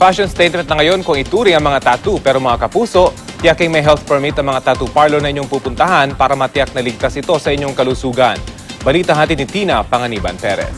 Fashion statement na ngayon kung ituring ang mga tattoo, pero mga kapuso, tiyaking may health permit ang mga tattoo parlor na inyong pupuntahan para matiyak na ligtas ito sa inyong kalusugan. Balita hatid ni Tina Panganiban Perez.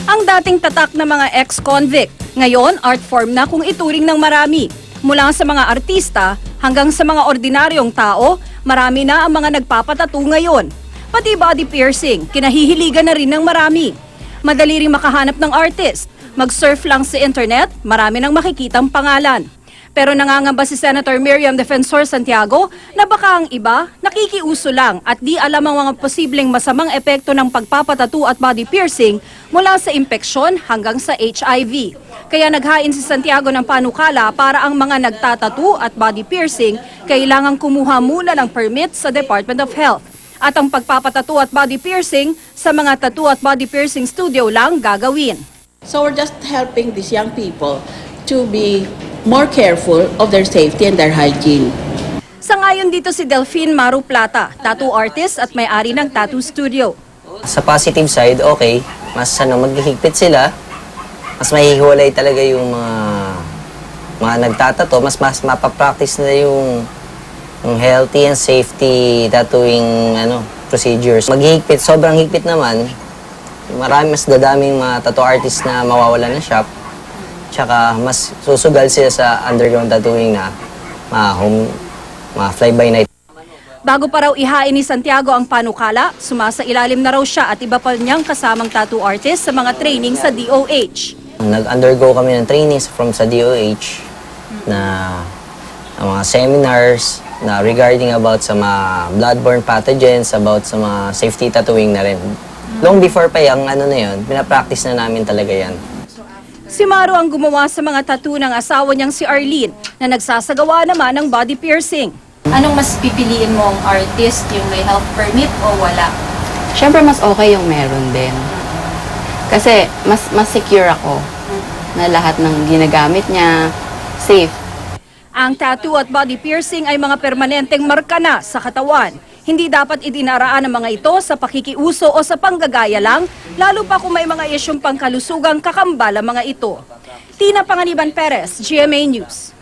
Ang dating tatak na mga ex-convict, ngayon art form na kung ituring ng marami. Mula sa mga artista hanggang sa mga ordinaryong tao, marami na ang mga nagpapatattoo ngayon. Pati body piercing, kinahihiligan na rin ng marami. Madali ring makahanap ng artist. Mag-surf lang sa internet, marami nang makikitang pangalan. Pero nangangamba si Senator Miriam Defensor Santiago na baka ang iba nakikiuso lang at di alam ang mga posibleng masamang epekto ng pagpapatattoo at body piercing mula sa impeksyon hanggang sa HIV. Kaya naghain si Santiago ng panukala para ang mga nagtatattoo at body piercing kailangang kumuha muna ng permit sa Department of Health. At ang pagpapatattoo at body piercing sa mga tattoo at body piercing studio lang gagawin. So we're just helping these young people to be more careful of their safety and their hygiene. Sangayon dito si Delphine Maru Plata, tattoo artist at may-ari ng tattoo studio. Sa positive side, okay, mas maghihigpit sila, mas mahihiwalay talaga yung mga nagtatato, mas mapapractice na yung healthy and safety tattooing procedures. Maghihigpit, sobrang higpit naman, mas dadaming mga tattoo artists na mawawala ng shop. Tsaka mas susugal sila sa underground tattooing na mga fly-by-night. Bago pa raw ihain ni Santiago ang panukala, sumasailalim na raw siya at iba pa niyang kasamang tattoo artist sa mga training sa DOH. Nag-undergo kami ng trainings from sa DOH na mga seminars na regarding about sa mga bloodborne pathogens, about sa mga safety tattooing na rin. Long before pa yung na yun, pinapractice na namin talaga yan. Si Maru ang gumawa sa mga tattoo ng asawa niyang si Arlene na nagsasagawa naman ng body piercing. Anong mas pipiliin mong artist, yung may health permit o wala? Siyempre, mas okay yung meron din. Kasi, mas secure ako na lahat ng ginagamit niya, safe. Ang tattoo at body piercing ay mga permanenteng marka na sa katawan. Hindi dapat idinaraan ang mga ito sa pakikiuso o sa panggagaya lang, lalo pa kung may mga isyong pangkalusugang kakambal ang mga ito. Tina Panganiban Perez, GMA News.